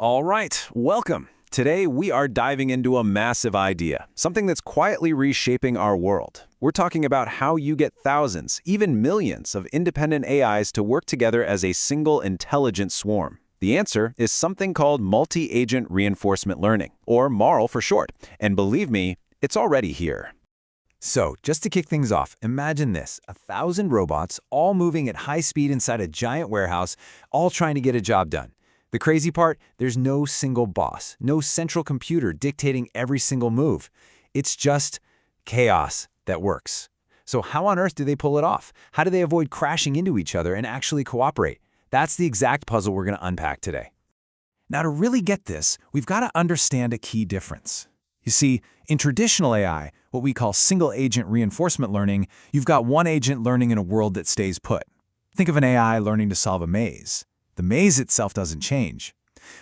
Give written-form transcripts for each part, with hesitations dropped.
All right, welcome. Today, we are diving into a massive idea, something that's quietly reshaping our world. We're talking about how you get thousands, even millions, of independent AIs to work together as a single intelligent swarm. The answer is something called multi-agent reinforcement learning, or MARL for short. And believe me, it's already here. So, just to kick things off, imagine this, 1,000 robots all moving at high speed inside a giant warehouse, all trying to get a job done. The crazy part, there's no single boss, no central computer dictating every single move. It's just chaos that works. So how on earth do they pull it off? How do they avoid crashing into each other and actually cooperate? That's the exact puzzle we're going to unpack today. Now, to really get this, we've got to understand a key difference. You see, in traditional AI, what we call single-agent reinforcement learning, you've got one agent learning in a world that stays put. Think of an AI learning to solve a maze. The maze itself doesn't change.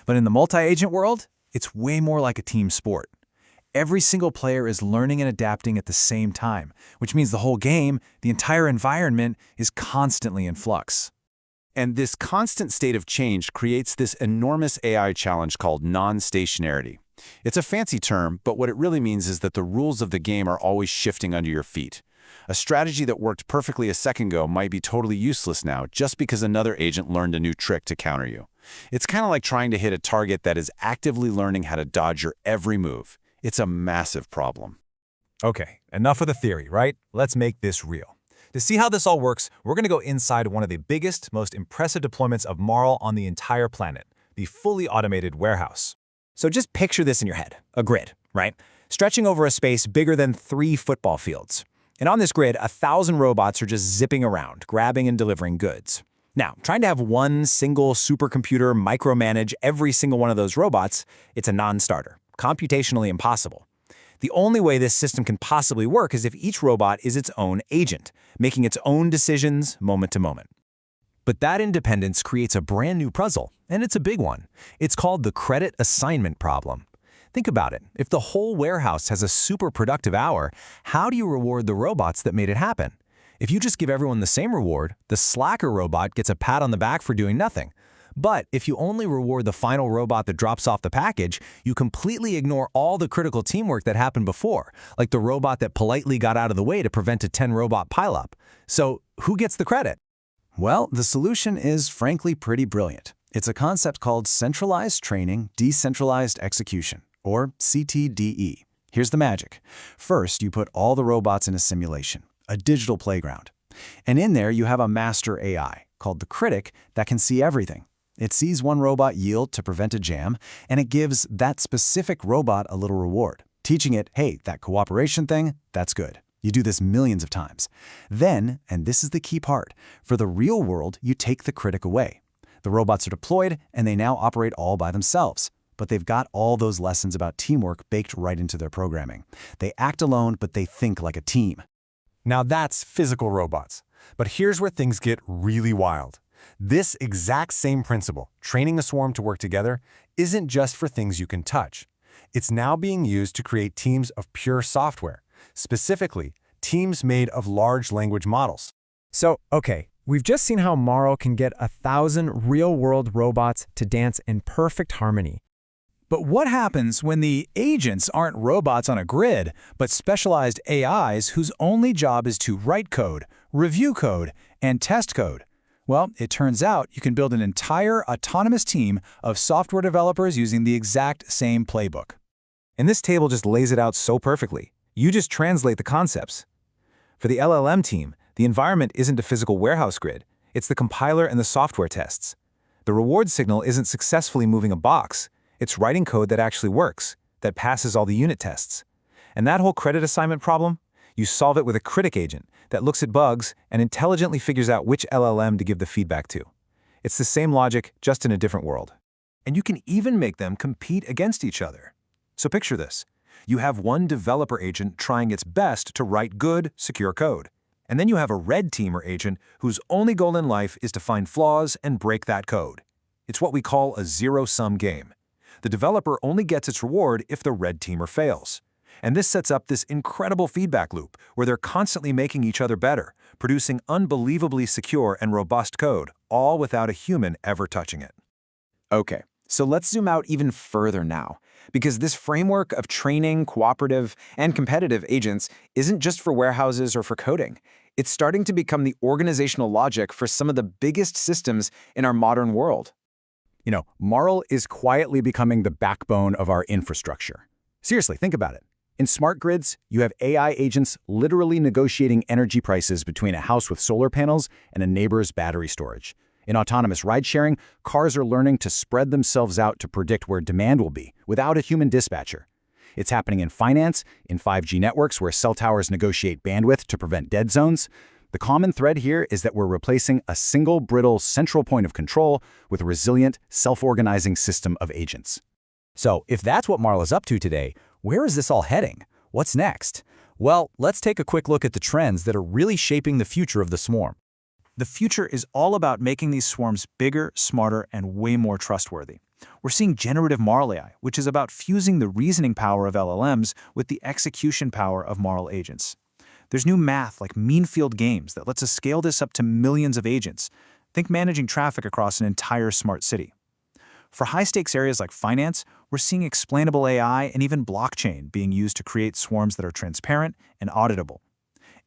But in the multi-agent world, it's way more like a team sport. Every single player is learning and adapting at the same time, which means the whole game, the entire environment, is constantly in flux. And this constant state of change creates this enormous AI challenge called non-stationarity. It's a fancy term, but what it really means is that the rules of the game are always shifting under your feet. A strategy that worked perfectly a second ago might be totally useless now just because another agent learned a new trick to counter you. It's kind of like trying to hit a target that is actively learning how to dodge your every move. It's a massive problem. Okay, enough of the theory, right? Let's make this real. To see how this all works, we're going to go inside one of the biggest, most impressive deployments of MARL on the entire planet, the fully automated warehouse. So just picture this in your head, a grid, right? Stretching over a space bigger than 3 football fields. And on this grid, 1,000 robots are just zipping around, grabbing and delivering goods. Now, trying to have one single supercomputer micromanage every single one of those robots, it's a non-starter, computationally impossible. The only way this system can possibly work is if each robot is its own agent, making its own decisions moment to moment. But that independence creates a brand new puzzle, and it's a big one. It's called the credit assignment problem. Think about it. If the whole warehouse has a super productive hour, how do you reward the robots that made it happen? If you just give everyone the same reward, the slacker robot gets a pat on the back for doing nothing. But if you only reward the final robot that drops off the package, you completely ignore all the critical teamwork that happened before, like the robot that politely got out of the way to prevent a 10-robot pileup. So who gets the credit? Well, the solution is frankly pretty brilliant. It's a concept called centralized training, decentralized execution, or CTDE. Here's the magic. First, you put all the robots in a simulation, a digital playground. And in there, you have a master AI, called the critic, that can see everything. It sees one robot yield to prevent a jam, and it gives that specific robot a little reward, teaching it, hey, that cooperation thing, that's good. You do this millions of times. Then, and this is the key part, for the real world, you take the critic away. The robots are deployed, and they now operate all by themselves. But they've got all those lessons about teamwork baked right into their programming. They act alone, but they think like a team. Now that's physical robots. But here's where things get really wild. This exact same principle, training the swarm to work together, isn't just for things you can touch. It's now being used to create teams of pure software, specifically teams made of large language models. So, okay, we've just seen how MARL can get 1,000 real-world robots to dance in perfect harmony. But what happens when the agents aren't robots on a grid, but specialized AIs whose only job is to write code, review code, and test code? Well, it turns out you can build an entire autonomous team of software developers using the exact same playbook. And this table just lays it out so perfectly. You just translate the concepts. For the LLM team, the environment isn't a physical warehouse grid. It's the compiler and the software tests. The reward signal isn't successfully moving a box. It's writing code that actually works, that passes all the unit tests. And that whole credit assignment problem, you solve it with a critic agent that looks at bugs and intelligently figures out which LLM to give the feedback to. It's the same logic, just in a different world. And you can even make them compete against each other. So picture this. You have one developer agent trying its best to write good, secure code. And then you have a red teamer agent whose only goal in life is to find flaws and break that code. It's what we call a zero-sum game. The developer only gets its reward if the red teamer fails. And this sets up this incredible feedback loop where they're constantly making each other better, producing unbelievably secure and robust code, all without a human ever touching it. Okay, So let's zoom out even further now, because this framework of training, cooperative, and competitive agents isn't just for warehouses or for coding. It's starting to become the organizational logic for some of the biggest systems in our modern world. You know, MARL is quietly becoming the backbone of our infrastructure. Seriously, think about it. In smart grids, you have AI agents literally negotiating energy prices between a house with solar panels and a neighbor's battery storage. In autonomous ride-sharing, cars are learning to spread themselves out to predict where demand will be without a human dispatcher. It's happening in finance, in 5G networks where cell towers negotiate bandwidth to prevent dead zones. The common thread here is that we're replacing a single brittle central point of control with a resilient, self-organizing system of agents. So, if that's what MARL is up to today, where is this all heading? What's next? Well, let's take a quick look at the trends that are really shaping the future of the swarm. The future is all about making these swarms bigger, smarter, and way more trustworthy. We're seeing generative MARL AI, which is about fusing the reasoning power of LLMs with the execution power of MARL agents. There's new math like mean field games that lets us scale this up to millions of agents. Think managing traffic across an entire smart city. For high-stakes areas like finance, we're seeing explainable AI and even blockchain being used to create swarms that are transparent and auditable.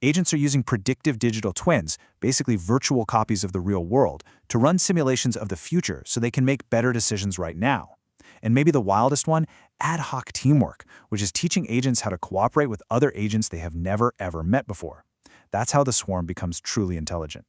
Agents are using predictive digital twins, basically virtual copies of the real world, to run simulations of the future so they can make better decisions right now. And maybe the wildest one, ad hoc teamwork, which is teaching agents how to cooperate with other agents they have never, ever met before. That's how the swarm becomes truly intelligent.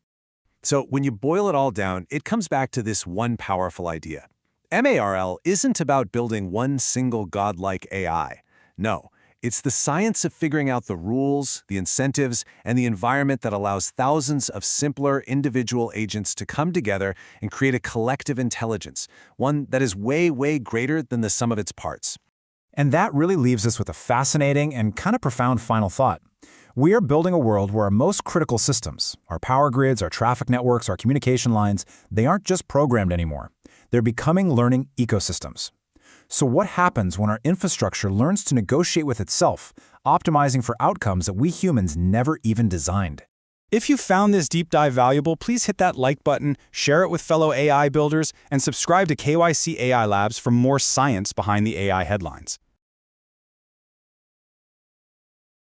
So when you boil it all down, it comes back to this one powerful idea. MARL isn't about building one single godlike AI. No, it's the science of figuring out the rules, the incentives, and the environment that allows thousands of simpler individual agents to come together and create a collective intelligence, one that is way, way greater than the sum of its parts. And that really leaves us with a fascinating and kind of profound final thought. We are building a world where our most critical systems, our power grids, our traffic networks, our communication lines, they aren't just programmed anymore. They're becoming learning ecosystems. So what happens when our infrastructure learns to negotiate with itself, optimizing for outcomes that we humans never even designed? If you found this deep dive valuable, please hit that like button, share it with fellow AI builders, and subscribe to KYC AI Labs for more science behind the AI headlines.